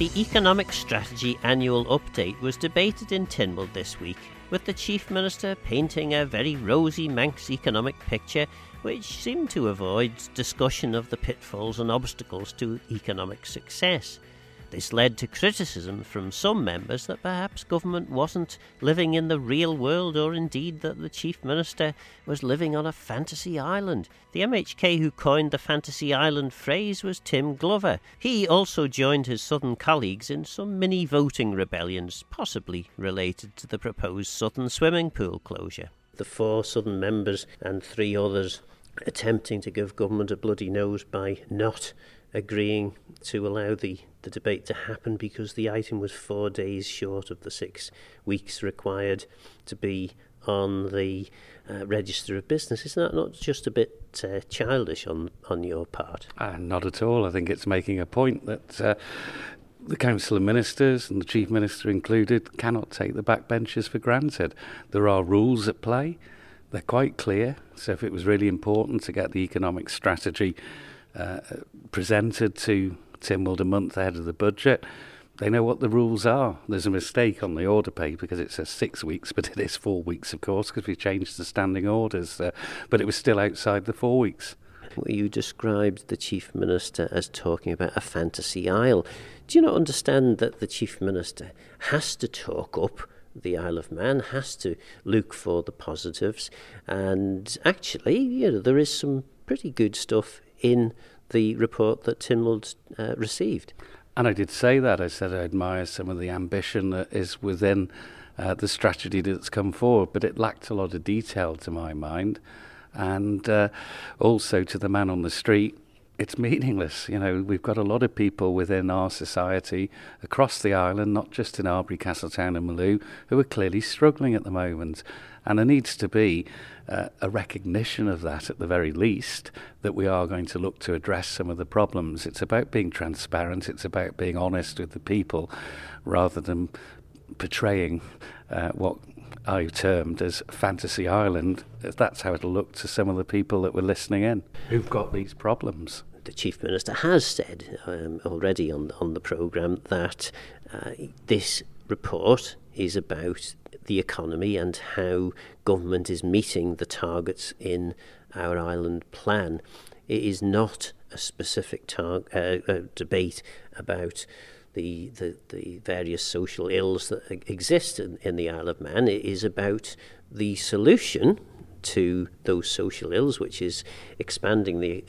The Economic Strategy Annual Update was debated in Tynwald this week, with the Chief Minister painting a very rosy Manx economic picture which seemed to avoid discussion of the pitfalls and obstacles to economic success. This led to criticism from some members that perhaps government wasn't living in the real world, or indeed that the Chief Minister was living on a fantasy island. The MHK who coined the fantasy island phrase was Tim Glover. He also joined his southern colleagues in some mini voting rebellions, possibly related to the proposed southern swimming pool closure. The 4 southern members and 3 others attempting to give government a bloody nose by not agreeing to allow the debate to happen because the item was 4 days short of the 6 weeks required to be on the register of business. Is that not just a bit childish on your part? Not at all. I think it's making a point that the Council of Ministers, and the Chief Minister included, cannot take the backbenchers for granted. There are rules at play. They're quite clear. So if it was really important to get the economic strategy presented to Tynwald a month ahead of the budget, they know what the rules are. There's a mistake on the order paper because it says 6 weeks, but it is 4 weeks, of course, because we changed the standing orders. But it was still outside the 4 weeks. You described the Chief Minister as talking about a fantasy isle. Do you not understand that the Chief Minister has to talk up the Isle of Man, has to look for the positives, and actually, there is some pretty good stuff in the report that Tynwald received. And I did say that. I said I admire some of the ambition that is within the strategy that's come forward, but it lacked a lot of detail to my mind. And also to the man on the street, it's meaningless. We've got a lot of people within our society across the island, not just in Arbury, Castletown and Maloo, who are clearly struggling at the moment. And there needs to be a recognition of that at the very least, that we are going to look to address some of the problems. It's about being transparent, it's about being honest with the people, rather than portraying what I termed as Fantasy Island. That's how it'll look to some of the people that were listening in, who've got these problems. The Chief Minister has said already on the programme that this report is about the economy and how government is meeting the targets in our island plan. It is not a specific debate about the various social ills that exist in the Isle of Man. It is about the solution to those social ills, which is expanding the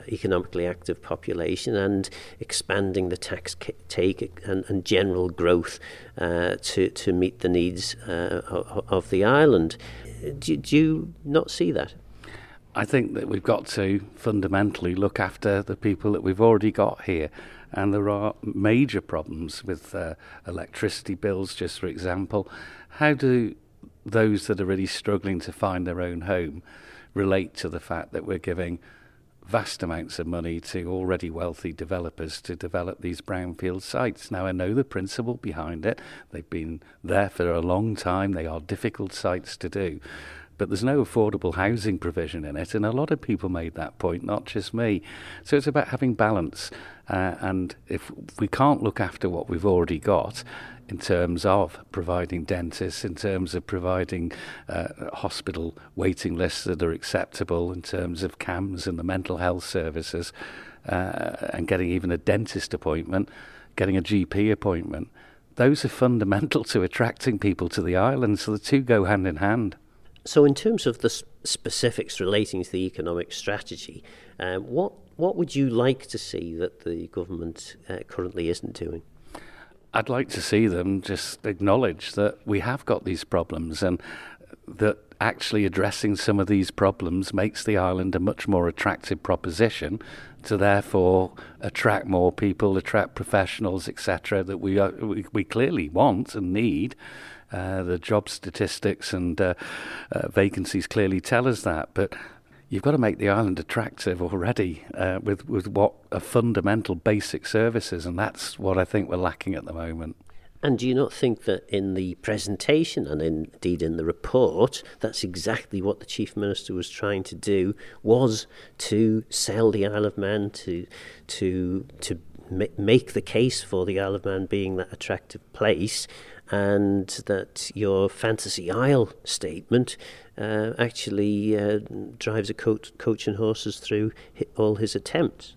economically active population and expanding the tax take and general growth to meet the needs of the island. Do you not see that? I think that we've got to fundamentally look after the people that we've already got here. And there are major problems with electricity bills, just for example. How do those that are really struggling to find their own home relate to the fact that we're giving vast amounts of money to already wealthy developers to develop these brownfield sites? Now, I know the principle behind it. They've been there for a long time. They are difficult sites to do. But there's no affordable housing provision in it, and a lot of people made that point, not just me. So it's about having balance, and if we can't look after what we've already got in terms of providing dentists, in terms of providing hospital waiting lists that are acceptable, in terms of CAMS and the mental health services, and getting even a dentist appointment, getting a GP appointment, those are fundamental to attracting people to the island, so the two go hand in hand. So in terms of the specifics relating to the economic strategy, what would you like to see that the government currently isn't doing? I'd like to see them just acknowledge that we have got these problems, and that actually addressing some of these problems makes the island a much more attractive proposition to therefore attract more people, attract professionals, etc., that we clearly want and need. The job statistics and vacancies clearly tell us that, but you've got to make the island attractive already with what are fundamental basic services, and that's what I think we're lacking at the moment. And do you not think that in the presentation and indeed in the report, that's exactly what the Chief Minister was trying to do, was to sell the Isle of Man, to make the case for the Isle of Man being that attractive place, and that your Fantasy Isle statement actually drives a coach and horses through all his attempts.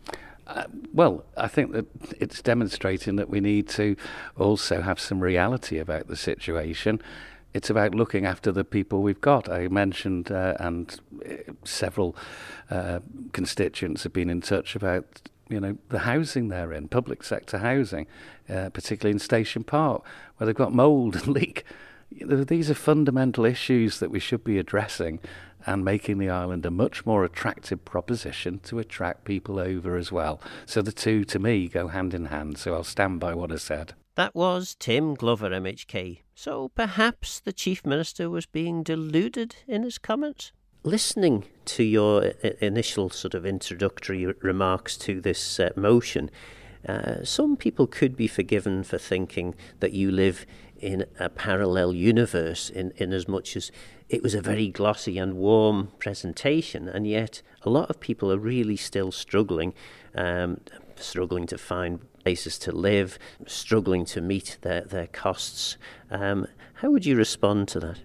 Well, I think that it's demonstrating that we need to also have some reality about the situation. It's about looking after the people we've got. I mentioned, and several constituents have been in touch about, the housing they're in, public sector housing, particularly in Station Park, where they've got mould and leak. These are fundamental issues that we should be addressing and making the island a much more attractive proposition to attract people over as well. So the two, to me, go hand in hand. So I'll stand by what I said. That was Tim Glover, MHK. So perhaps the Chief Minister was being deluded in his comments? Listening to your initial sort of introductory remarks to this motion, some people could be forgiven for thinking that you live in a parallel universe in as much as it was a very glossy and warm presentation, and yet a lot of people are really still struggling to find places to live, struggling to meet their costs. How would you respond to that?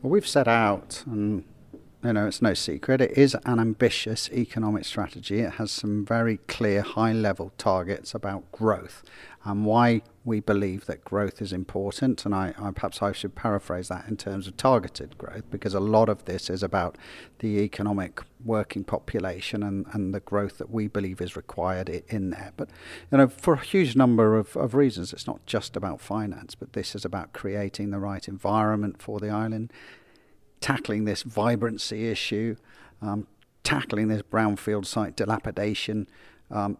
Well, we've set out, and it's no secret, it is an ambitious economic strategy. It has some very clear high-level targets about growth and why we believe that growth is important. And perhaps I should paraphrase that in terms of targeted growth, because a lot of this is about the economic working population and the growth that we believe is required in there. But for a huge number of reasons, it's not just about finance, but this is about creating the right environment for the island, tackling this vibrancy issue, tackling this brownfield site dilapidation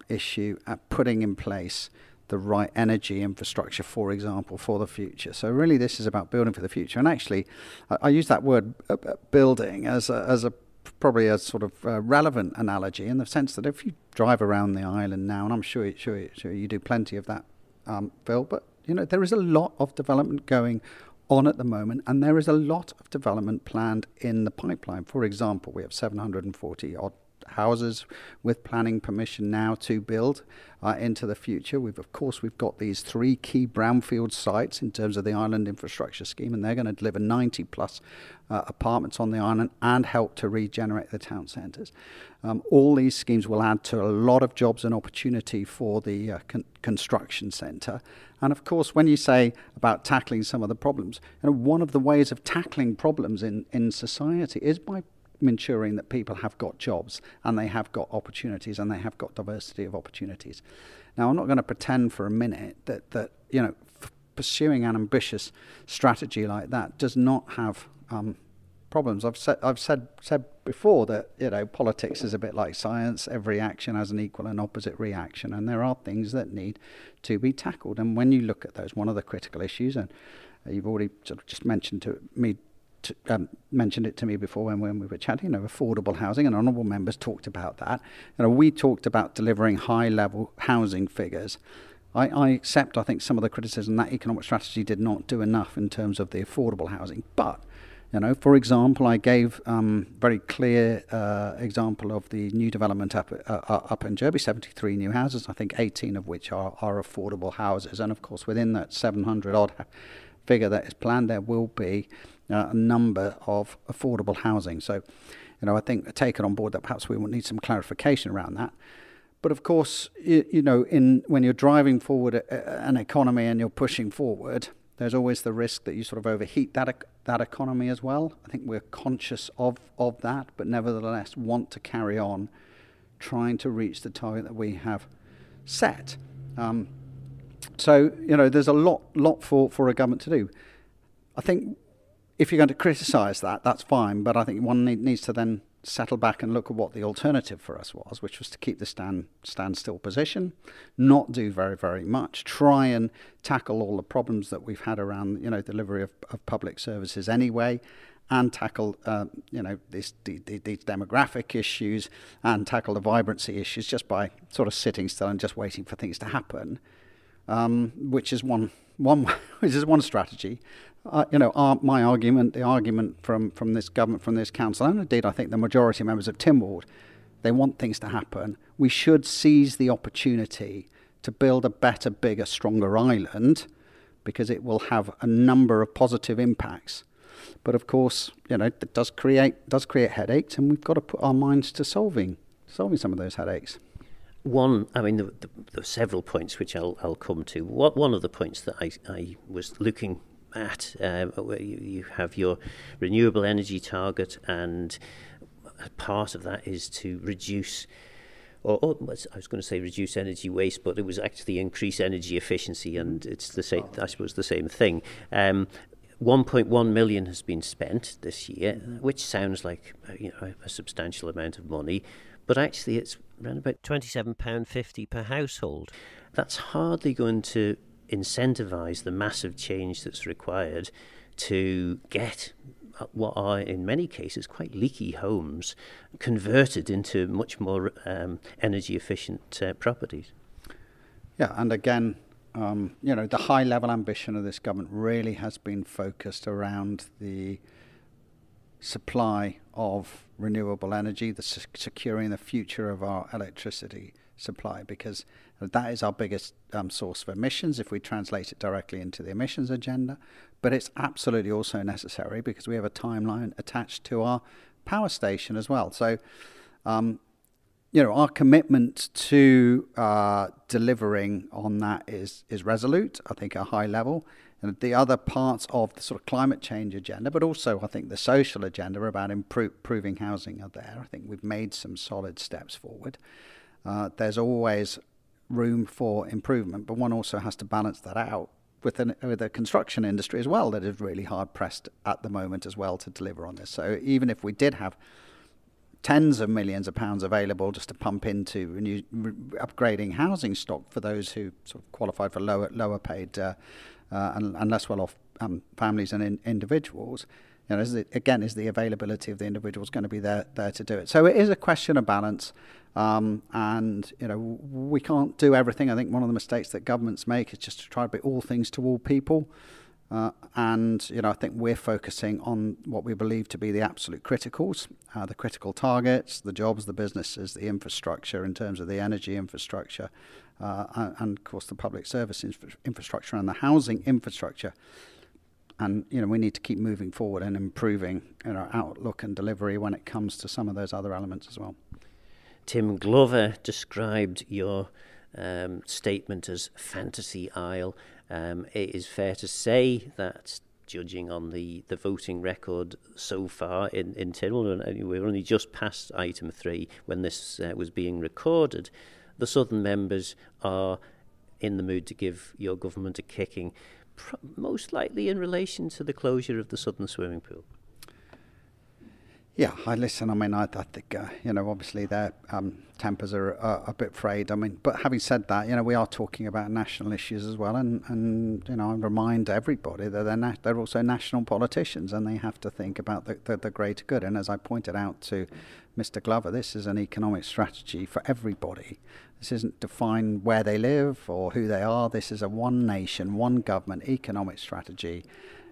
issue, putting in place the right energy infrastructure, for example, for the future. So really this is about building for the future. And actually, I use that word building as a probably a sort of relevant analogy, in the sense that if you drive around the island now, and I'm sure you do plenty of that, Phil, but there is a lot of development going on at the moment, and there is a lot of development planned in the pipeline. For example, we have 740 odd houses with planning permission now to build into the future. We've got these 3 key brownfield sites in terms of the island infrastructure scheme, and they're going to deliver 90 plus apartments on the island and help to regenerate the town centres. All these schemes will add to a lot of jobs and opportunity for the construction centre. And of course, when you say about tackling some of the problems, one of the ways of tackling problems in society is by ensuring that people have got jobs and they have got opportunities and they have got diversity of opportunities. Now, I'm not going to pretend for a minute that pursuing an ambitious strategy like that does not have problems. I've said before that politics is a bit like science. Every action has an equal and opposite reaction, and there are things that need to be tackled. And when you look at those, one of the critical issues, and you've already sort of just mentioned it to me before when we were chatting, affordable housing, and honourable members talked about that. We talked about delivering high-level housing figures. I accept, I think, some of the criticism that economic strategy did not do enough in terms of the affordable housing. But, for example, I gave very clear example of the new development up in Derby, 73 new houses, I think 18 of which are affordable houses. And, of course, within that 700-odd figure that is planned, there will be a number of affordable housing. So, I think taken on board that perhaps we will need some clarification around that. But of course, when you're driving forward an economy and you're pushing forward, there's always the risk that you sort of overheat that economy as well. I think we're conscious of that, but nevertheless want to carry on trying to reach the target that we have set. So, there's a lot for a government to do. I think if you're going to criticise that, that's fine, but I think one needs to then settle back and look at what the alternative for us was, which was to keep the standstill position, not do very, very much, try and tackle all the problems that we've had around, delivery of public services anyway, and tackle, these demographic issues and tackle the vibrancy issues just by sort of sitting still and just waiting for things to happen, which is one strategy. My argument, the argument from this government, from this council, and indeed I think the majority of members of Tynwald, they want things to happen. We should seize the opportunity to build a better, bigger, stronger island, because it will have a number of positive impacts. But of course, it does create headaches, and we've got to put our minds to solving some of those headaches. There are several points which I'll come to. One of the points that I was looking at, where you have your renewable energy target, and part of that is to reduce, or I was going to say reduce energy waste, but it was actually increase energy efficiency, and it's the same. I suppose the same thing. 1.1 million has been spent this year, which sounds like a substantial amount of money, but actually it's around about £27.50 per household. That's hardly going to incentivise the massive change that's required to get what are in many cases quite leaky homes converted into much more energy efficient properties. Yeah, and again, the high level ambition of this government really has been focused around the supply of renewable energy, securing the future of our electricity supply, because that is our biggest source of emissions if we translate it directly into the emissions agenda. But it's absolutely also necessary because we have a timeline attached to our power station as well. So, our commitment to delivering on that is resolute, I think, at a high level. And the other parts of the sort of climate change agenda, but also I think the social agenda about improving housing are there. I think we've made some solid steps forward. There's always room for improvement, but one also has to balance that out with the construction industry as well, that is really hard pressed at the moment as well to deliver on this. So even if we did have tens of millions of pounds available just to pump into upgrading housing stock for those who sort of qualified for lower paid and less well off families and individuals, is the availability of the individuals going to be there to do it? So it is a question of balance, and we can't do everything. I think one of the mistakes that governments make is just to try to be all things to all people. And I think we're focusing on what we believe to be the absolute criticals, the critical targets, the jobs, the businesses, the infrastructure in terms of the energy infrastructure, and of course the public service infrastructure and the housing infrastructure. And we need to keep moving forward and improving our outlook and delivery when it comes to some of those other elements as well. Tim Glover described your statement as fantasy isle. It is fair to say that, judging on the voting record so far in Tynwald, and we're only just past item 3 when this was being recorded, the Southern members are in the mood to give your government a kicking, most likely in relation to the closure of the Southern swimming pool. Yeah, I think, obviously their tempers are a bit frayed. But having said that, we are talking about national issues as well. And I remind everybody that they're also national politicians and they have to think about the greater good. And as I pointed out to Mr. Glover, this is an economic strategy for everybody. This isn't define where they live or who they are. This is a one nation, one government economic strategy.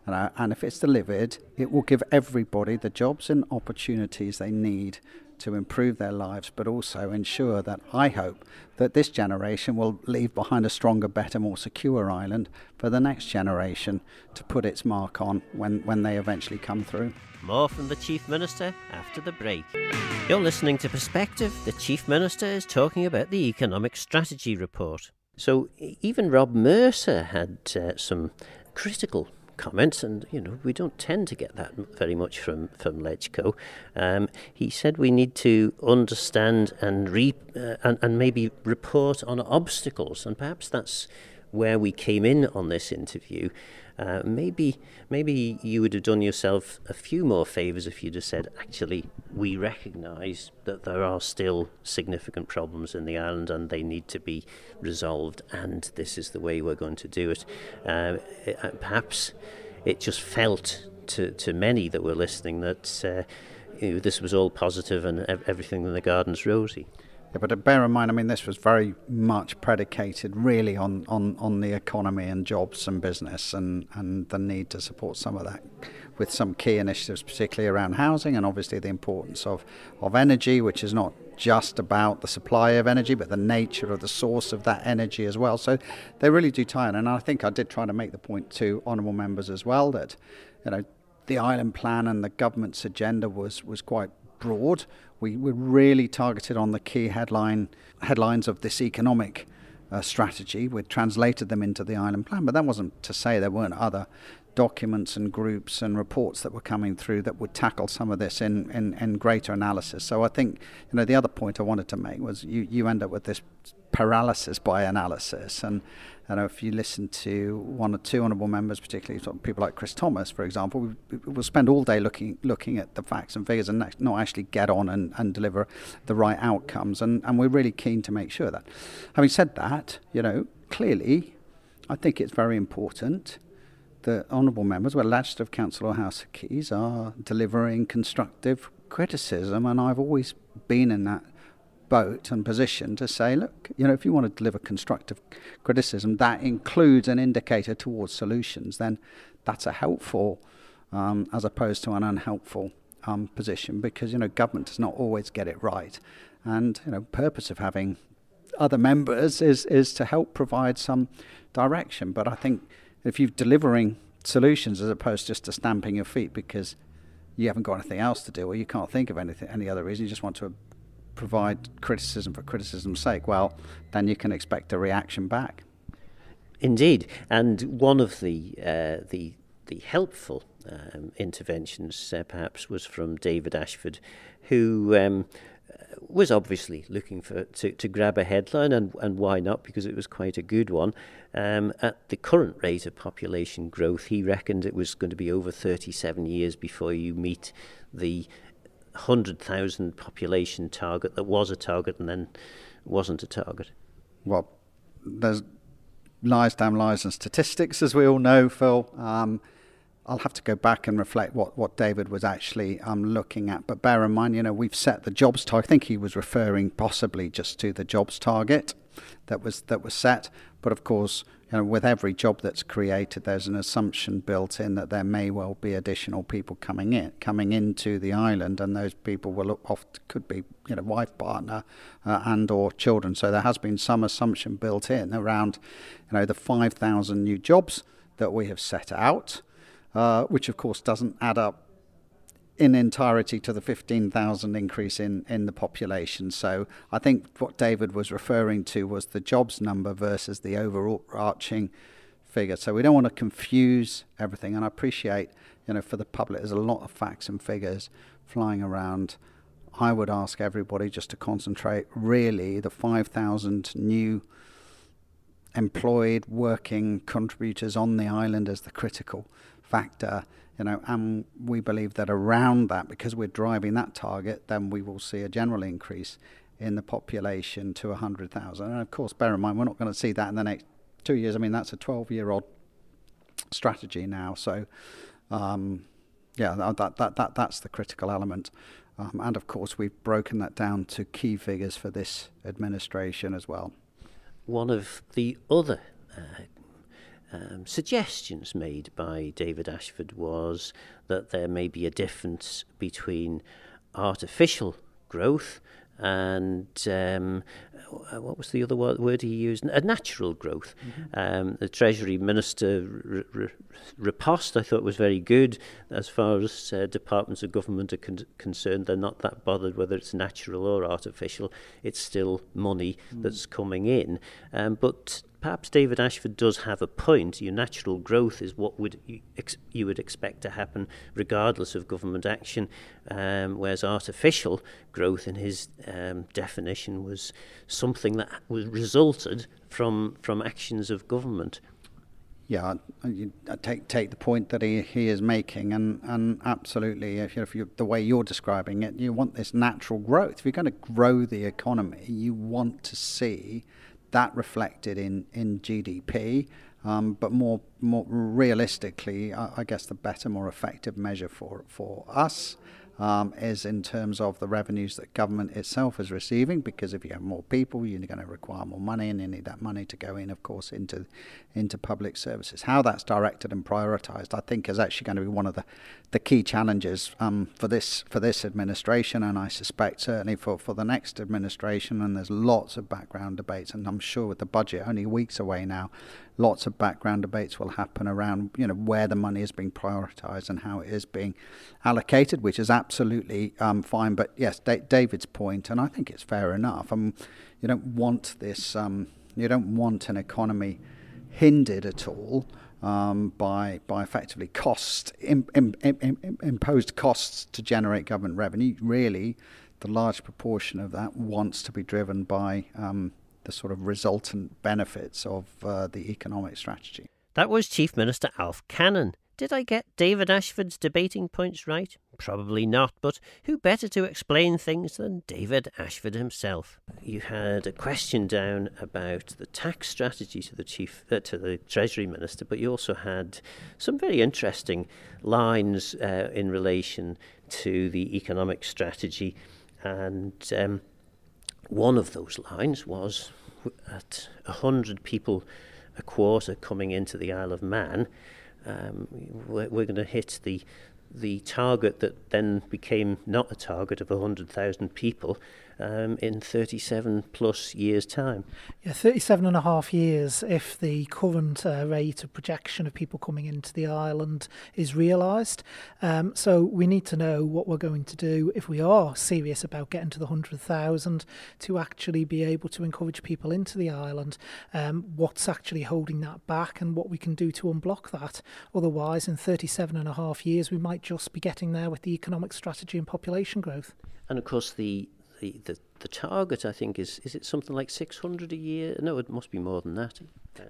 And if it's delivered, it will give everybody the jobs and opportunities they need to improve their lives, but also ensure that I hope that this generation will leave behind a stronger, better, more secure island for the next generation to put its mark on when they eventually come through. More from the Chief Minister after the break. You're listening to Perspective. The Chief Minister is talking about the Economic Strategy Report. So even Rob Mercer had some critical comments, and we don't tend to get that very much from Legco. He said we need to understand and maybe report on obstacles, and perhaps that's where we came in on this interview. Maybe you would have done yourself a few more favours if you'd have said, actually, we recognise that there are still significant problems in the island and they need to be resolved, and this is the way we're going to do it. Perhaps it just felt to many that were listening that this was all positive and everything in the garden's rosy. Yeah, but bear in mind, I mean, this was very much predicated really on the economy and jobs and business, and the need to support some of that with some key initiatives, particularly around housing, and obviously the importance of energy, which is not just about the supply of energy, but the nature of the source of that energy as well. So they really do tie in. And I think I did try to make the point to honourable members as well that, the island plan and the government's agenda was quite broad. We were really targeted on the key headlines of this economic strategy. We'd translated them into the island plan, but that wasn't to say there weren't other documents and groups and reports that were coming through that would tackle some of this in greater analysis. So I think, the other point I wanted to make was you end up with this paralysis by analysis. And if you listen to one or two honourable members, particularly sort of people like Chris Thomas, for example, we'll spend all day looking at the facts and figures and not actually get on and deliver the right outcomes. And we're really keen to make sure that. Having said that, clearly, I think it's very important that honourable members, whether Legislative Council or House of Keys, are delivering constructive criticism. And I've always been in that boat and position to say, look, if you want to deliver constructive criticism that includes an indicator towards solutions, then that's a helpful as opposed to an unhelpful position, because government does not always get it right, and purpose of having other members is to help provide some direction. But I think if you're delivering solutions as opposed just to stamping your feet because you haven't got anything else to do or you can't think of any other reason, you just want to provide criticism for criticism's sake, well, then you can expect a reaction back. Indeed, and one of the helpful interventions perhaps was from David Ashford, who was obviously looking to grab a headline, and why not, because it was quite a good one. At the current rate of population growth, he reckoned it was going to be over 37 years before you meet the 100,000 population target that was a target and then wasn't a target. Well, there's lies, damn lies and statistics, as we all know, Phil. I'll have to go back and reflect what David was actually looking at. But bear in mind, we've set the jobs target. I think he was referring possibly just to the jobs target that was set. But of course, with every job that's created, there's an assumption built in that there may well be additional people coming into the island, and those people could be wife, partner, and or children. So there has been some assumption built in around the 5,000 new jobs that we have set out. Which of course doesn't add up in entirety to the 15,000 increase in the population. So I think what David was referring to was the jobs number versus the overarching figure. So we don't want to confuse everything, and I appreciate, for the public, there's a lot of facts and figures flying around. I would ask everybody just to concentrate really the 5,000 new employed working contributors on the island as the critical factor, and we believe that around that, because we're driving that target, then we will see a general increase in the population to 100,000. And of course, bear in mind, we're not going to see that in the next 2 years. I mean, that's a 12-year-old strategy now. So, that's the critical element. And of course, we've broken that down to key figures for this administration as well. One of the other suggestions made by David Ashford was that there may be a difference between artificial growth and what was the other word he used? A natural growth. Mm-hmm. The Treasury Minister riposte, I thought, was very good. As far as departments of government are concerned, they're not that bothered whether it's natural or artificial. It's still money that's coming in. But perhaps David Ashford does have a point. Your natural growth is what you would expect to happen regardless of government action, whereas artificial growth, in his definition, was something that was resulted from actions of government. Yeah, I take the point that he is making, and absolutely, if the way you're describing it, you want this natural growth. If you're going to grow the economy, you want to see that reflected in GDP, but more more realistically, I guess the better, more effective measure for us is in terms of the revenues that government itself is receiving, because if you have more people, you're going to require more money, and you need that money to go in, of course, into public services. How that's directed and prioritised, I think, is actually going to be one of the key challenges for this administration, and I suspect certainly for the next administration. And there's lots of background debates, and I'm sure with the budget only weeks away now, lots of background debates will happen around, where the money is being prioritised and how it is being allocated, which is absolutely fine. But yes, David's point, and I think it's fair enough. You don't want this. You don't want an economy hindered at all by effectively imposed costs to generate government revenue. Really, the large proportion of that wants to be driven by the sort of resultant benefits of the economic strategy. That was Chief Minister Alf Cannon. Did I get David Ashford's debating points right? Probably not, but who better to explain things than David Ashford himself? You had a question down about the tax strategy to the Treasury Minister, but you also had some very interesting lines in relation to the economic strategy, and one of those lines was at 100 people a quarter coming into the Isle of Man, we're going to hit the target that then became not a target of 100,000 people in 37 plus years' time. Yeah, 37 and a half years if the current rate of projection of people coming into the island is realised. So we need to know what we're going to do if we are serious about getting to the 100,000 to actually be able to encourage people into the island. What's actually holding that back and what we can do to unblock that. Otherwise, in 37 and a half years, we might just be getting there with the economic strategy and population growth. And of course, the target, I think, is it something like 600 a year? No, it must be more than that.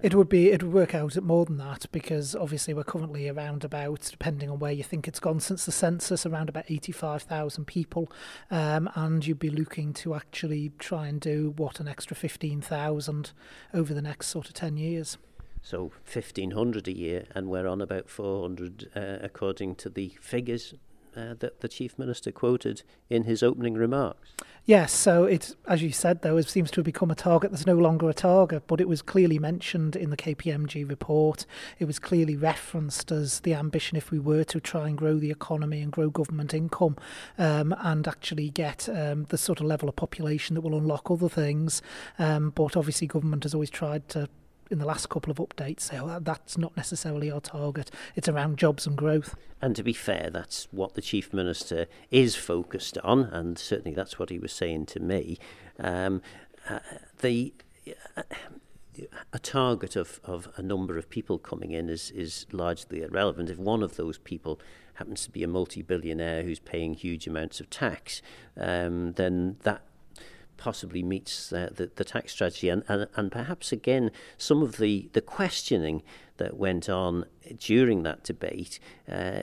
It would work out at more than that, because obviously we're currently around about, depending on where you think it's gone since the census, around about 85,000 people, and you'd be looking to actually try and do an extra 15,000 over the next sort of 10 years. So 1,500 a year, and we're on about 400 according to the figures that the Chief Minister quoted in his opening remarks. Yes, so it, as you said, though, it seems to have become a target that's no longer a target, but it was clearly mentioned in the KPMG report. It was clearly referenced as the ambition if we were to try and grow the economy and grow government income and actually get the sort of level of population that will unlock other things. But obviously government has always tried to, in the last couple of updates, say, that's not necessarily our target. It's around jobs and growth. And to be fair, that's what the Chief Minister is focused on, and certainly that's what he was saying to me. A target of a number of people coming in is largely irrelevant. If one of those people happens to be a multi-billionaire who's paying huge amounts of tax, then that possibly meets the tax strategy, and perhaps again some of the questioning that went on during that debate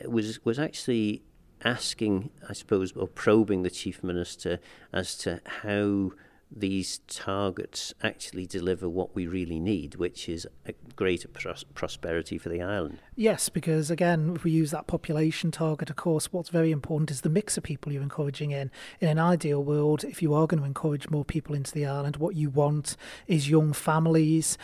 was actually asking, I suppose, or probing the Chief Minister as to how these targets actually deliver what we really need, which is a greater prosperity for the island. Yes, because again, if we use that population target, of course, what's very important is the mix of people you're encouraging in. In an ideal world, if you are going to encourage more people into the island, what you want is young families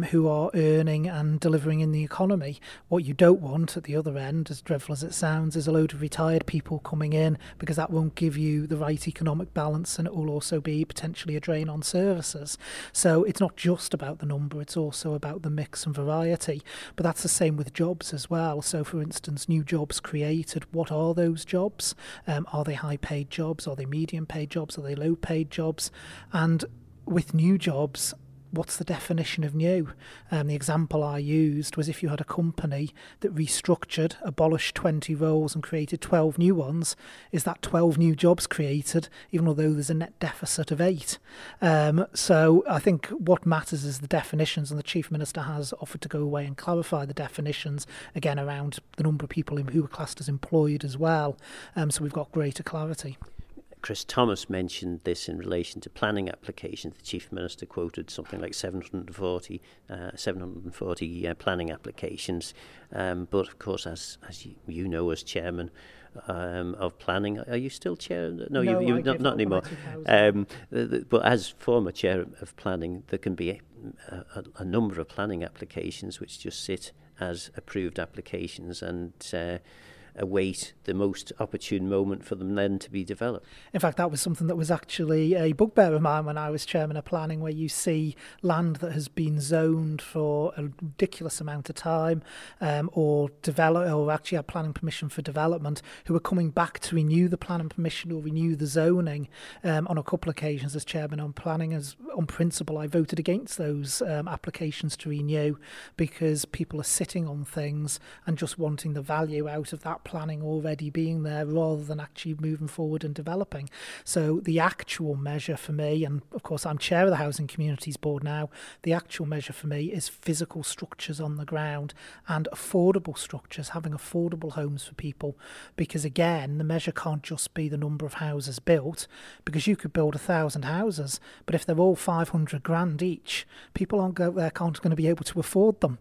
who are earning and delivering in the economy. What you don't want at the other end, as dreadful as it sounds, is a load of retired people coming in, because that won't give you the right economic balance, and it will also be potentially a drain on services. So it's not just about the number, it's also about the mix and variety. But that's the same with jobs as well. So for instance, new jobs created, what are those jobs? Are they high paid jobs? Are they medium paid jobs? Are they low paid jobs? And with new jobs, what's the definition of new? The example I used was if you had a company that restructured, abolished 20 roles and created 12 new ones, is that 12 new jobs created, even although there's a net deficit of 8? So I think what matters is the definitions, and the Chief Minister has offered to go away and clarify the definitions, again around the number of people who are classed as employed as well, so we've got greater clarity. Chris Thomas mentioned this in relation to planning applications. The Chief Minister quoted something like 740 planning applications. But of course, as you know, as chairman of planning, are you still chair? No, you not anymore. But as former chair of planning, there can be a number of planning applications which just sit as approved applications and await the most opportune moment for them then to be developed. In fact, that was something that was actually a bugbear of mine when I was chairman of planning, where you see land that has been zoned for a ridiculous amount of time or actually had planning permission for development, who are coming back to renew the planning permission or renew the zoning. On a couple of occasions as chairman on planning, as on principle, I voted against those applications to renew because people are sitting on things and just wanting the value out of that planning already being there rather than actually moving forward and developing. So the actual measure for me, and of course I'm chair of the Housing Communities Board now, the actual measure for me is physical structures on the ground and affordable structures, having affordable homes for people, because again the measure can't just be the number of houses built, because you could build 1,000 houses, but if they're all 500 grand each, people aren't going to be able to afford them.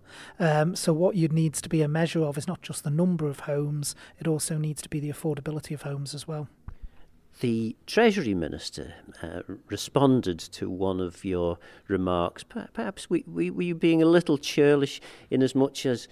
So what you needs to be a measure of is not just the number of homes, it also needs to be the affordability of homes as well. The Treasury Minister responded to one of your remarks. Perhaps were you being a little churlish in as much as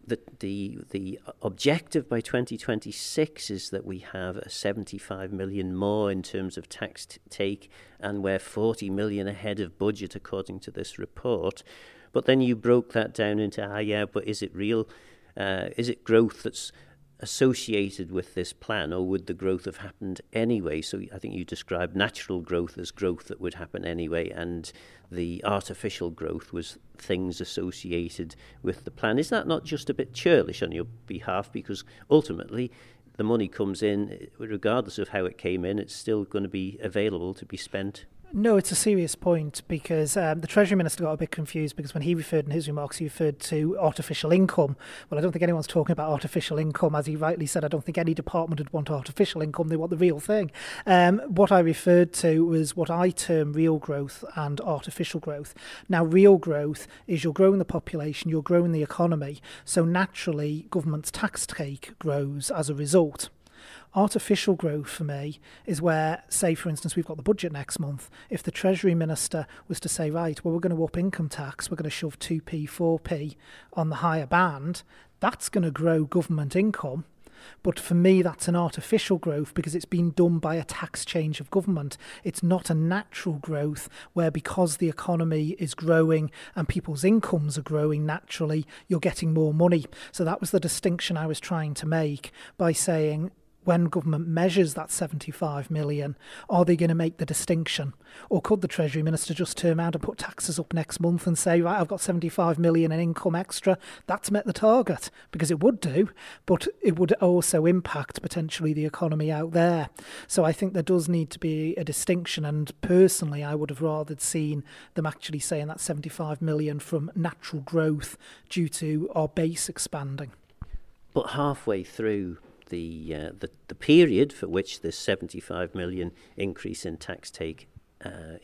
the objective by 2026 is that we have a 75 million more in terms of tax take, and we're 40 million ahead of budget according to this report. But then you broke that down into, but is it real? Is it growth that's associated with this plan, or would the growth have happened anyway? So I think you described natural growth as growth that would happen anyway, and the artificial growth was things associated with the plan. Is that not just a bit churlish on your behalf? Because ultimately the money comes in, regardless of how it came in, it's still going to be available to be spent. No, it's a serious point, because the Treasury Minister got a bit confused, because when he referred in his remarks, he referred to artificial income. Well, I don't think anyone's talking about artificial income. As he rightly said, I don't think any department would want artificial income. They want the real thing. What I referred to was what I term real growth and artificial growth. Now, real growth is you're growing the population, you're growing the economy, so naturally government's tax take grows as a result. Artificial growth for me is where, say, for instance, we've got the budget next month. If the Treasury Minister was to say, right, well, we're going to up income tax, we're going to shove 2p, 4p on the higher band, that's going to grow government income. But for me, that's an artificial growth because it's been done by a tax change of government. It's not a natural growth where, because the economy is growing and people's incomes are growing naturally, you're getting more money. So that was the distinction I was trying to make by saying, when government measures that 75 million, are they going to make the distinction? Or could the Treasury Minister just turn around and put taxes up next month and say, right, I've got 75 million in income extra, that's met the target? Because it would do, but it would also impact potentially the economy out there. So I think there does need to be a distinction, and personally I would have rather seen them actually saying that 75 million from natural growth due to our base expanding. But halfway through the period for which this 75 million increase in tax take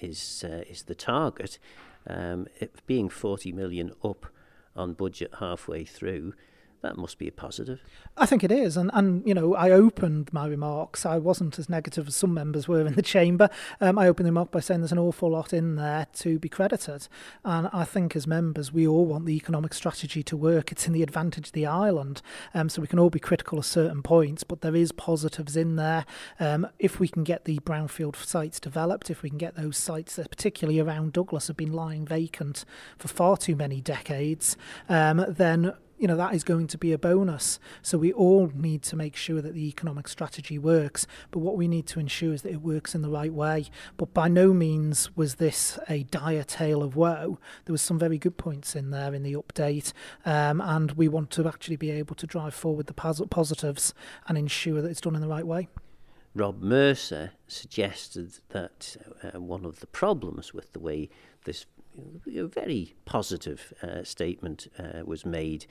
is the target, it being 40 million up on budget halfway through, that must be a positive. I think it is. And you know, I opened my remarks, I wasn't as negative as some members were in the chamber. I opened the remark by saying there's an awful lot in there to be credited. And I think as members, we all want the economic strategy to work. It's in the advantage of the island. So we can all be critical of certain points, but there is positives in there. If we can get the brownfield sites developed, if we can get those sites that particularly around Douglas have been lying vacant for far too many decades, then you know, that is going to be a bonus. So we all need to make sure that the economic strategy works, but what we need to ensure is that it works in the right way. But by no means was this a dire tale of woe. There was some very good points in there in the update, and we want to actually be able to drive forward the positives and ensure that it's done in the right way. Rob Mercer suggested that one of the problems with the way this very positive statement was made,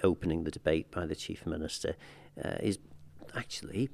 opening the debate by the Chief Minister, is But actually,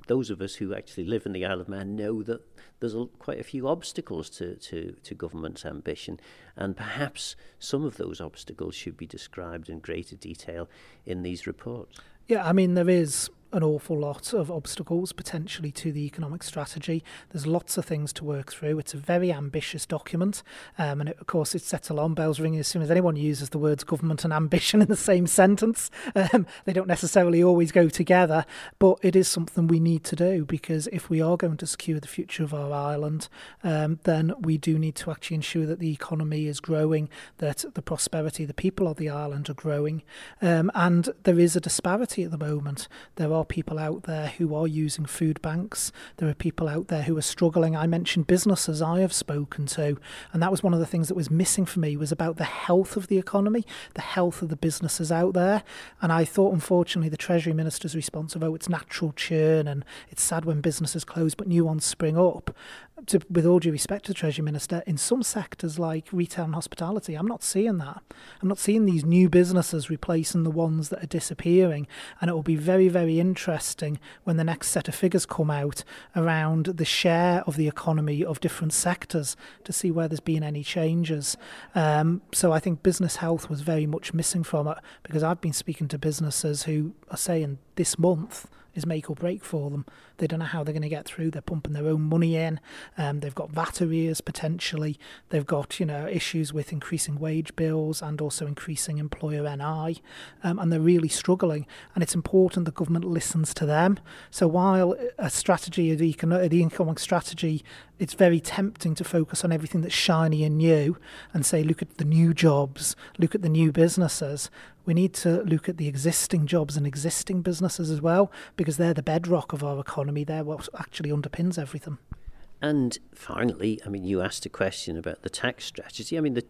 those of us who actually live in the Isle of Man know that there's quite a few obstacles to government's ambition, and perhaps some of those obstacles should be described in greater detail in these reports. Yeah, I mean, there is an awful lot of obstacles potentially to the economic strategy. There's lots of things to work through. It's a very ambitious document, and of course it sets alarm bells ringing as soon as anyone uses the words government and ambition in the same sentence. They don't necessarily always go together, but it is something we need to do, because if we are going to secure the future of our island, then we do need to actually ensure that the economy is growing, that the prosperity, the people of the island are growing, and there is a disparity at the moment. There are people out there who are using food banks. There are people out there who are struggling. I mentioned businesses I have spoken to, and that was one of the things that was missing for me, was about the health of the economy, the health of the businesses out there. And I thought, unfortunately, the Treasury Minister's response of, it's natural churn and it's sad when businesses close but new ones spring up. With all due respect to the Treasury Minister, in some sectors like retail and hospitality, I'm not seeing that. I'm not seeing these new businesses replacing the ones that are disappearing, and it will be very, very interesting when the next set of figures come out around the share of the economy of different sectors to see where there's been any changes. So I think business health was very much missing from it, because I've been speaking to businesses who are saying this month is make or break for them. They don't know how they're going to get through. They're pumping their own money in. They've got VAT arrears potentially. They've got, issues with increasing wage bills and also increasing employer NI, and they're really struggling. And it's important the government listens to them. So while a strategy, the economic strategy, it's very tempting to focus on everything that's shiny and new and say, look at the new jobs, look at the new businesses. We need to look at the existing jobs and existing businesses as well, because they're the bedrock of our economy. They're what actually underpins everything. And finally, you asked a question about the tax strategy. The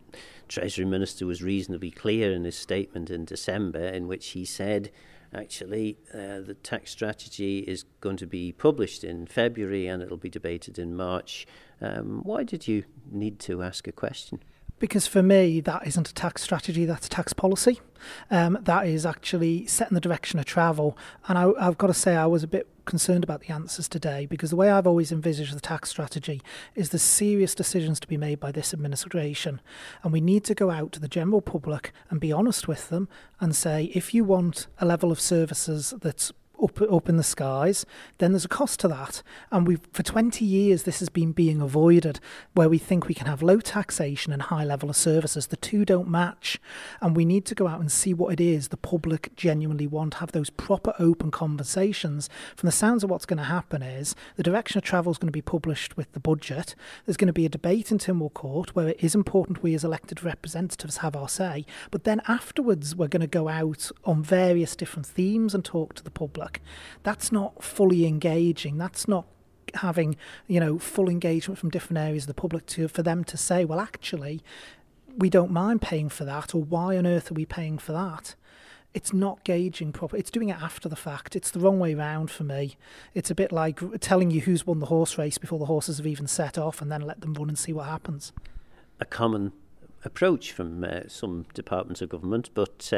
Treasury Minister was reasonably clear in his statement in December, in which he said, actually, the tax strategy is going to be published in February and it'll be debated in March. Why did you need to ask a question? Because for me, that isn't a tax strategy, that's tax policy. That is actually setting the direction of travel. And I've got to say, I was a bit concerned about the answers today, because the way I've always envisaged the tax strategy is there's serious decisions to be made by this administration. And we need to go out to the general public and be honest with them and say, if you want a level of services that's up in the skies, then there's a cost to that. And for 20 years this has been being avoided, where we think we can have low taxation and high level of services. The two don't match, and we need to go out and see what it is the public genuinely want, have those proper open conversations. From the sounds of what's going to happen is the direction of travel is going to be published with the budget. There's going to be a debate in Tynwald Court where it is important we as elected representatives have our say, but then afterwards we're going to go out on various different themes and talk to the public. That's not fully engaging. That's not having, full engagement from different areas of the public for them to say, well, actually, we don't mind paying for that, or why on earth are we paying for that? It's not gauging properly. It's doing it after the fact. It's the wrong way round for me. It's a bit like telling you who's won the horse race before the horses have even set off, and then let them run and see what happens. A common approach from some departments of government, but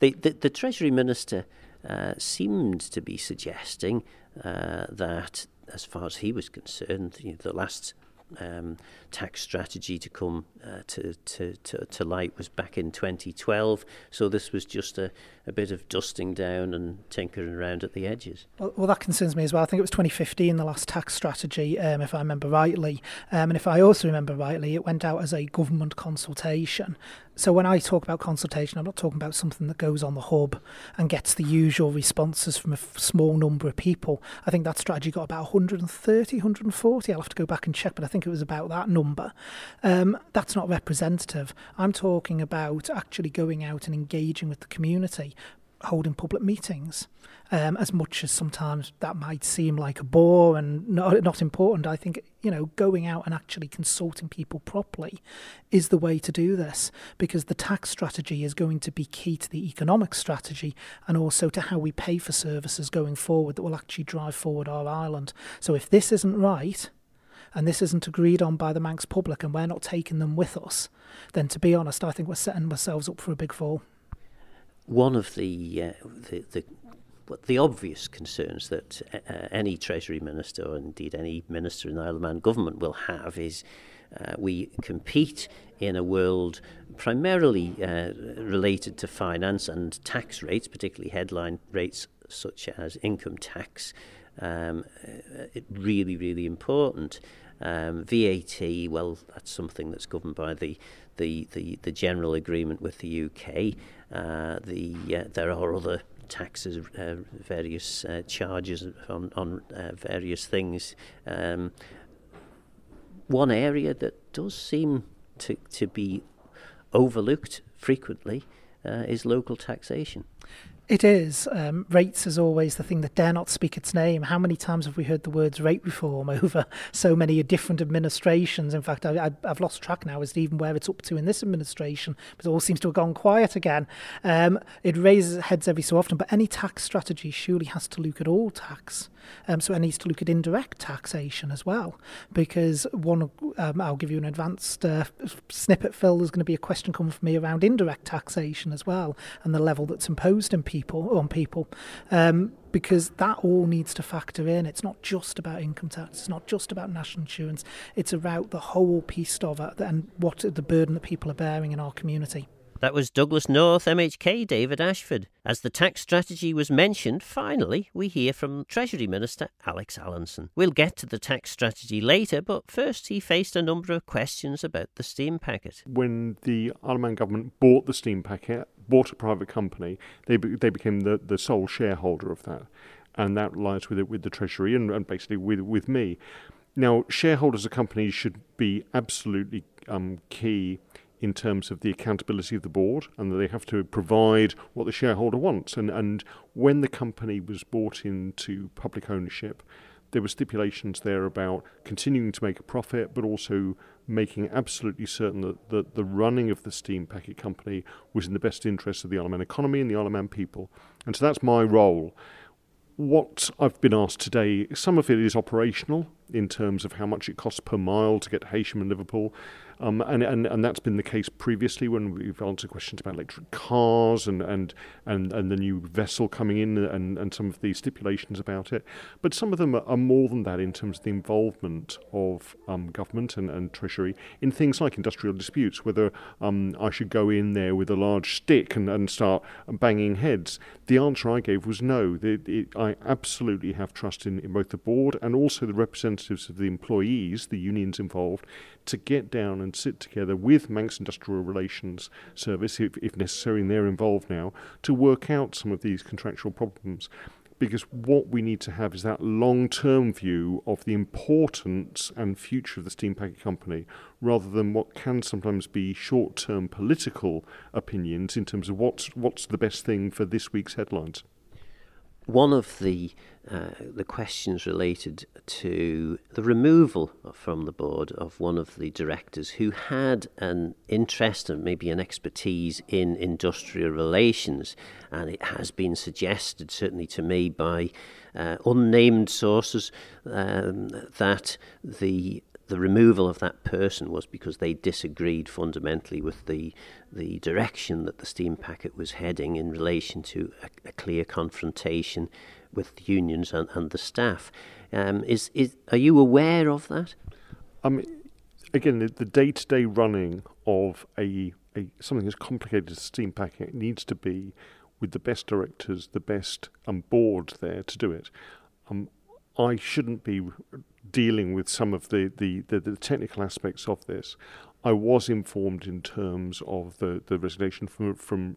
the Treasury Minister seemed to be suggesting that, as far as he was concerned, the last tax strategy to come to light was back in 2012. So this was just a bit of dusting down and tinkering around at the edges. Well, that concerns me as well. I think it was 2015, the last tax strategy, if I remember rightly. And if I also remember rightly, it went out as a government consultation. So when I talk about consultation, I'm not talking about something that goes on the hub and gets the usual responses from a small number of people. I think that strategy got about 130, 140. I'll have to go back and check, but I think it was about that number. That's not representative. I'm talking about actually going out and engaging with the community, holding public meetings. As much as sometimes that might seem like a bore and not important, I think, going out and actually consulting people properly is the way to do this, because the tax strategy is going to be key to the economic strategy and also to how we pay for services going forward that will actually drive forward our island. So if this isn't right, and this isn't agreed on by the Manx public, and we're not taking them with us, then to be honest, I think we're setting ourselves up for a big fall. One of the but the obvious concerns that any Treasury Minister, or indeed any Minister in the Isle of Man government, will have is we compete in a world primarily related to finance and tax rates, particularly headline rates such as income tax. Really, really important. VAT, well, that's something that's governed by the general agreement with the UK. There are other taxes, various charges on various things. One area that does seem to be overlooked frequently is local taxation. It is. Rates is always the thing that dare not speak its name. How many times have we heard the words rate reform over so many different administrations? In fact, I've lost track now as to even where it's up to in this administration, but it all seems to have gone quiet again. It raises heads every so often, but any tax strategy surely has to look at all tax. So it needs to look at indirect taxation as well, because I'll give you an advanced snippet, Phil. There's going to be a question coming from me around indirect taxation as well, and the level that's imposed on people, because that all needs to factor in. It's not just about income tax, it's not just about national insurance, it's about the whole piece of it and what the burden that people are bearing in our community. That was Douglas North MHK David Ashford. As the tax strategy was mentioned, finally we hear from Treasury Minister Alex Allinson. We'll get to the tax strategy later, but first he faced a number of questions about the steam packet. When the Isle of Man government bought the steam packet, bought a private company, they became the sole shareholder of that. And that lies with the Treasury and basically with me. Now, shareholders of companies should be absolutely key in terms of the accountability of the board, and that they have to provide what the shareholder wants. And when the company was bought into public ownership, there were stipulations there about continuing to make a profit, but also making absolutely certain that the running of the steam packet company was in the best interest of the Isle of Man economy and the Isle of Man people. And so that's my role. What I've been asked today, some of it is operational in terms of how much it costs per mile to get to Heysham and Liverpool. And that's been the case previously when we've answered questions about electric cars and the new vessel coming in and some of the stipulations about it. But some of them are more than that in terms of the involvement of government and Treasury in things like industrial disputes, whether I should go in there with a large stick and start banging heads. The answer I gave was no. I absolutely have trust in both the board and also the representatives of the employees, the unions involved, to get down and sit together with Manx Industrial Relations Service, if necessary, and they're involved now, to work out some of these contractual problems. Because what we need to have is that long-term view of the importance and future of the steam packet company, rather than what can sometimes be short-term political opinions in terms of what's the best thing for this week's headlines. One of the questions related to the removal from the board of one of the directors who had an interest and maybe an expertise in industrial relations, and it has been suggested, certainly to me by unnamed sources, that the removal of that person was because they disagreed fundamentally with the direction that the steam packet was heading in relation to a clear confrontation with the unions and the staff. Are you aware of that? Again, the day-to-day running of something as complicated as a steam packet needs to be with the best directors, the best board there to do it. I shouldn't be dealing with some of the technical aspects of this. I was informed in terms of the resignation from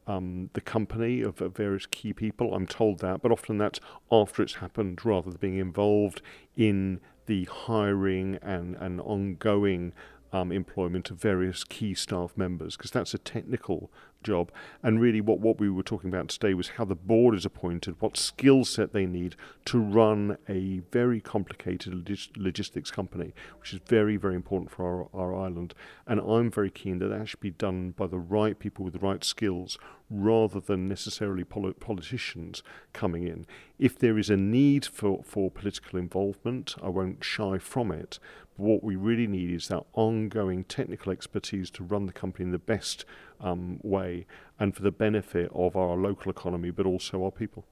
the company of various key people. I'm told that, but often that's after it's happened rather than being involved in the hiring and ongoing employment of various key staff members, because that's a technical job. And really what we were talking about today was how the board is appointed, what skill set they need to run a very complicated logistics company, which is very, very important for our island. And I'm very keen that that should be done by the right people with the right skills, rather than necessarily politicians coming in. If there is a need for political involvement, I won't shy from it. But what we really need is that ongoing technical expertise to run the company in the best way, and for the benefit of our local economy, but also our people.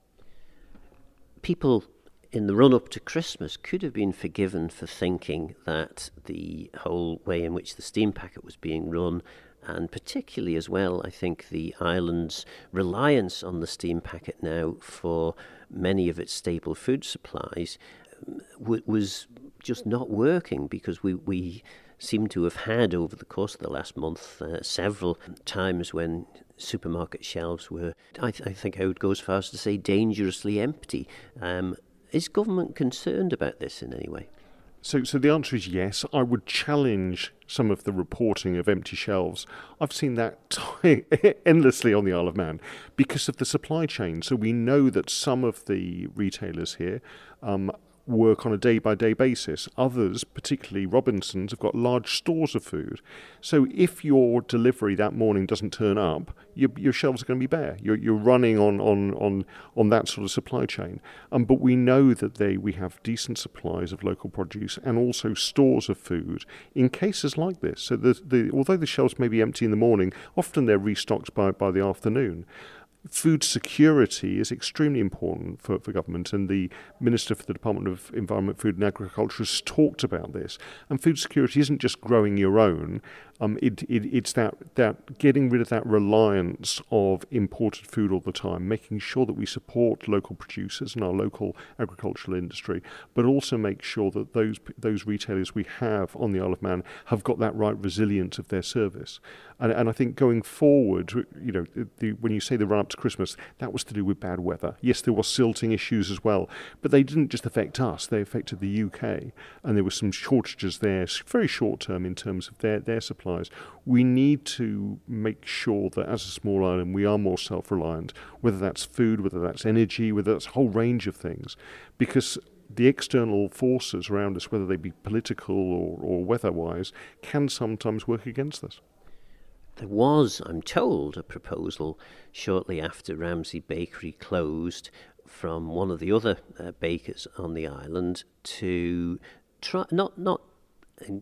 People in the run-up to Christmas could have been forgiven for thinking that the whole way in which the steam packet was being run, and particularly as well, I think the island's reliance on the steam packet now for many of its staple food supplies was just not working, because we seem to have had, over the course of the last month, several times when supermarket shelves were, I think I would go as far as to say, dangerously empty. Is government concerned about this in any way? So the answer is yes. I would challenge some of the reporting of empty shelves. I've seen that endlessly on the Isle of Man because of the supply chain. So we know that some of the retailers here work on a day-by-day basis. Others, particularly Robinsons, have got large stores of food. So if your delivery that morning doesn't turn up, your shelves are going to be bare. You're running on that sort of supply chain. But we know that we have decent supplies of local produce and also stores of food in cases like this. So although the shelves may be empty in the morning, often they're restocked by the afternoon. Food security is extremely important for government, and the Minister for the Department of Environment, Food and Agriculture has talked about this. And food security isn't just growing your own, it's that getting rid of that reliance of imported food all the time, making sure that we support local producers and our local agricultural industry, but also make sure that those retailers we have on the Isle of Man have got that right resilience of their service. And I think going forward, when you say the run-up to Christmas, that was to do with bad weather. Yes, there was silting issues as well, but they didn't just affect us, they affected the UK, and there were some shortages there, very short-term in terms of their supplies. We need to make sure that as a small island we are more self-reliant, whether that's food, whether that's energy, whether that's a whole range of things, because the external forces around us, whether they be political or weather-wise, can sometimes work against us. There was, I'm told, a proposal shortly after Ramsay Bakery closed from one of the other bakers on the island to try not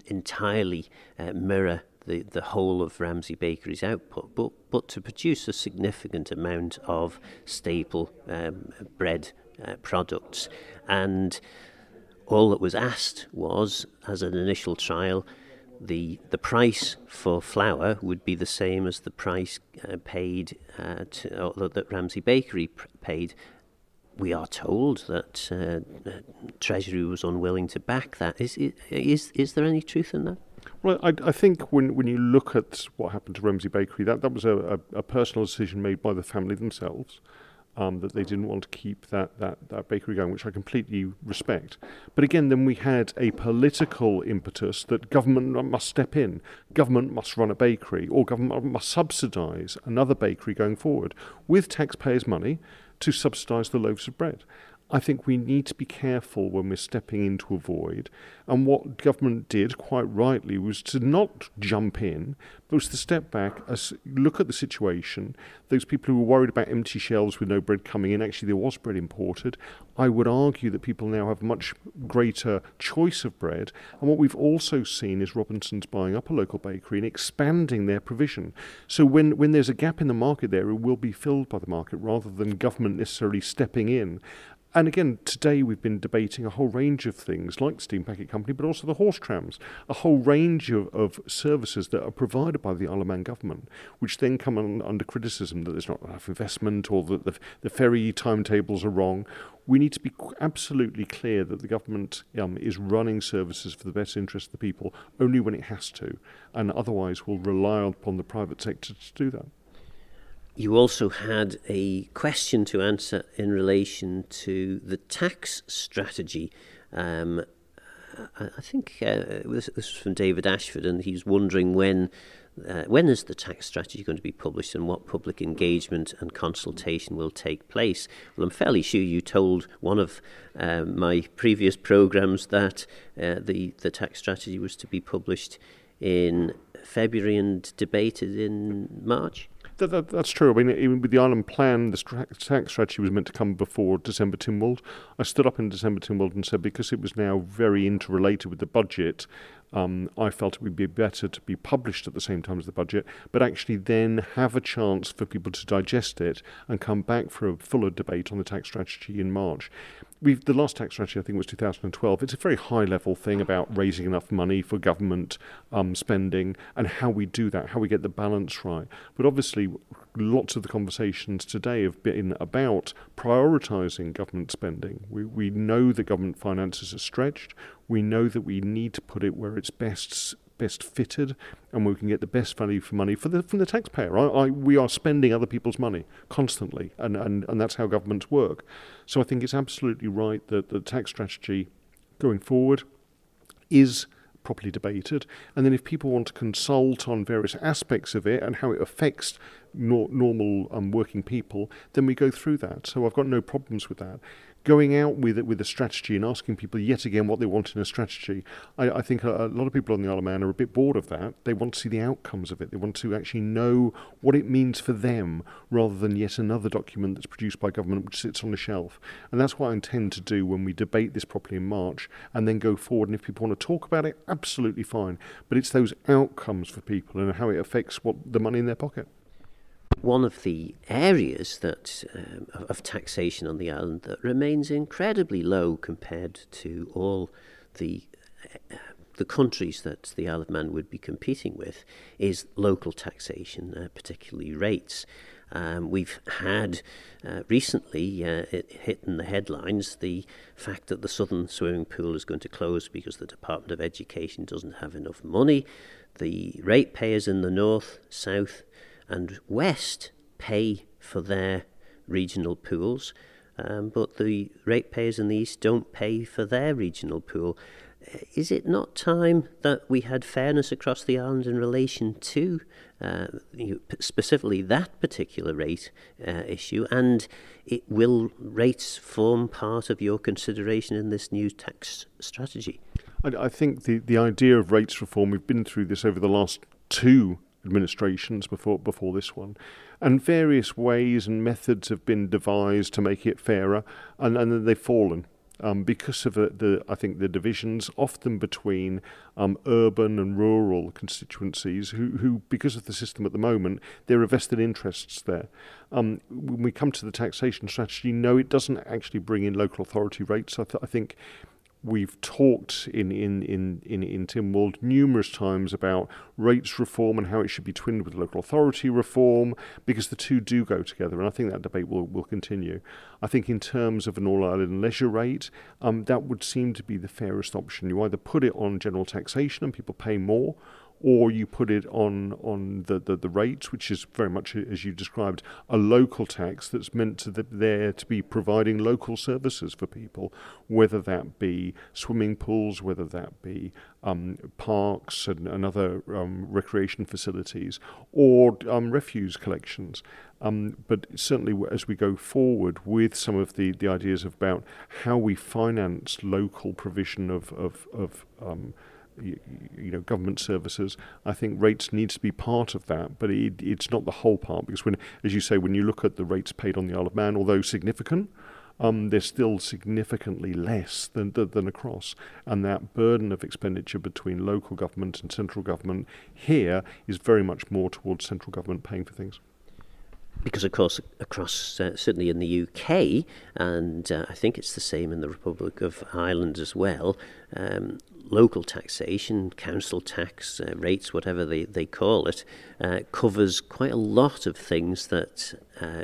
entirely mirror the whole of Ramsay Bakery's output, but to produce a significant amount of staple bread products. And all that was asked was, as an initial trial, the price for flour would be the same as the price paid that Ramsay Bakery paid. We are told that Treasury was unwilling to back that. Is there any truth in that? Well, I think when you look at what happened to Ramsay Bakery, that was a personal decision made by the family themselves, that they didn't want to keep that bakery going, which I completely respect. But again, then we had a political impetus that government must step in, government must run a bakery, or government must subsidise another bakery going forward with taxpayers' money to subsidise the loaves of bread. I think we need to be careful when we're stepping into a void. And what government did, quite rightly, was to not jump in, but was to step back, look at the situation. Those people who were worried about empty shelves with no bread coming in, actually there was bread imported. I would argue that people now have much greater choice of bread. And what we've also seen is Robinsons buying up a local bakery and expanding their provision. So when there's a gap in the market there, it will be filled by the market rather than government necessarily stepping in. And again, today we've been debating a whole range of things like Steam Packet Company, but also the horse trams, a whole range of services that are provided by the Isle of Man government, which then come under criticism that there's not enough investment or that the ferry timetables are wrong. We need to be absolutely clear that the government is running services for the best interest of the people only when it has to, and otherwise will rely upon the private sector to do that. You also had a question to answer in relation to the tax strategy. I think this was from David Ashford, and he's wondering when is the tax strategy going to be published and what public engagement and consultation will take place. Well, I'm fairly sure you told one of my previous programmes that the tax strategy was to be published in February and debated in March. That's true. I mean, even with the Island Plan, the tax strategy was meant to come before December Tynwald. I stood up in December Tynwald and said because it was now very interrelated with the budget, I felt it would be better to be published at the same time as the budget, but actually then have a chance for people to digest it and come back for a fuller debate on the tax strategy in March. The last tax strategy, I think, was 2012. It's a very high-level thing about raising enough money for government spending and how we do that, how we get the balance right. But obviously, lots of the conversations today have been about prioritising government spending. We know that government finances are stretched. We know that we need to put it where it's best fitted, and we can get the best value for money from the taxpayer. We are spending other people's money constantly, and that's how governments work. So I think it's absolutely right that the tax strategy going forward is properly debated, and then if people want to consult on various aspects of it and how it affects normal working people, then we go through that. So I've got no problems with that. Going out with a strategy and asking people yet again what they want in a strategy, I think a lot of people on the Isle of Man are a bit bored of that. They want to see the outcomes of it. They want to actually know what it means for them, rather than yet another document that's produced by government which sits on the shelf. And that's what I intend to do when we debate this properly in March, and then go forward. And if people want to talk about it, absolutely fine. But it's those outcomes for people and how it affects the money in their pocket. One of the areas that of taxation on the island that remains incredibly low compared to all the countries that the Isle of Man would be competing with is local taxation, particularly rates. We've had recently it hit in the headlines the fact that the southern swimming pool is going to close because the Department of Education doesn't have enough money. The ratepayers in the north, south and west pay for their regional pools, but the ratepayers in the east don't pay for their regional pool. Is it not time that we had fairness across the island in relation to specifically that particular rate issue? And will rates form part of your consideration in this new tax strategy? I think the idea of rates reform, we've been through this over the last two administrations before this one, and various ways and methods have been devised to make it fairer, and then they've fallen because of I think the divisions often between urban and rural constituencies who because of the system at the moment, there are vested interests there. When we come to the taxation strategy, no, it doesn't actually bring in local authority rates. I think we've talked in Tynwald numerous times about rates reform and how it should be twinned with local authority reform, because the two do go together, and I think that debate will continue. I think in terms of an all-island leisure rate, that would seem to be the fairest option. You either put it on general taxation and people pay more, or you put it on the rates, which is very much, as you described, a local tax that's meant there to be providing local services for people, whether that be swimming pools, whether that be parks and other recreation facilities, or refuse collections. But certainly as we go forward with some of the ideas about how we finance local provision of government services, I think rates needs to be part of that, but it's not the whole part, because as you say, when you look at the rates paid on the Isle of Man, although significant, they're still significantly less than across, and that burden of expenditure between local government and central government here is very much more towards central government paying for things. Because, of course, across, certainly in the UK, and I think it's the same in the Republic of Ireland as well, local taxation, council tax rates, whatever they call it, covers quite a lot of things that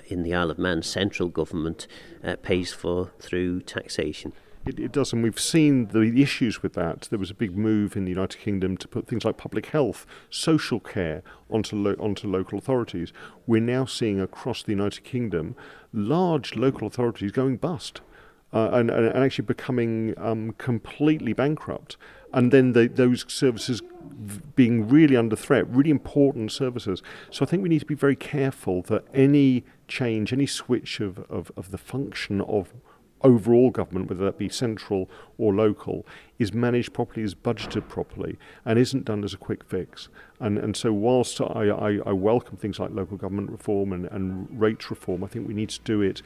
in the Isle of Man central government pays for through taxation. It does, and we've seen the issues with that. There was a big move in the United Kingdom to put things like public health, social care onto local authorities. We're now seeing across the United Kingdom large local authorities going bust and actually becoming completely bankrupt. And then those services being really under threat, really important services. So I think we need to be very careful that any change, any switch of the function of overall government, whether that be central or local, is managed properly, is budgeted properly, and isn't done as a quick fix. And so whilst I welcome things like local government reform and rates reform, I think we need to do it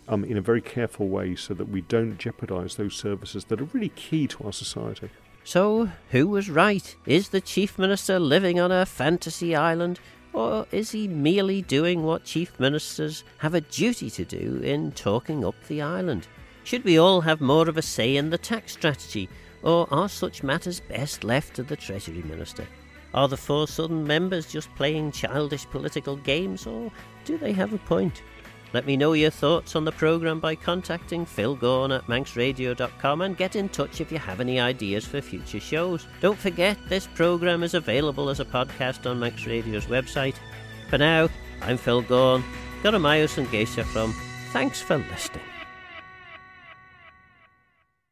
in a very careful way so that we don't jeopardise those services that are really key to our society. So, who was right? Is the Chief Minister living on a fantasy island, or is he merely doing what Chief Ministers have a duty to do in talking up the island? Should we all have more of a say in the tax strategy, or are such matters best left to the Treasury Minister? Are the 4 Southern members just playing childish political games, or do they have a point? Let me know your thoughts on the programme by contacting Phil Gorn at manxradio.com and get in touch if you have any ideas for future shows. Don't forget, this programme is available as a podcast on Manx Radio's website. For now, I'm Phil Gorn. Got a Mayos and Geisha from. Thanks for listening.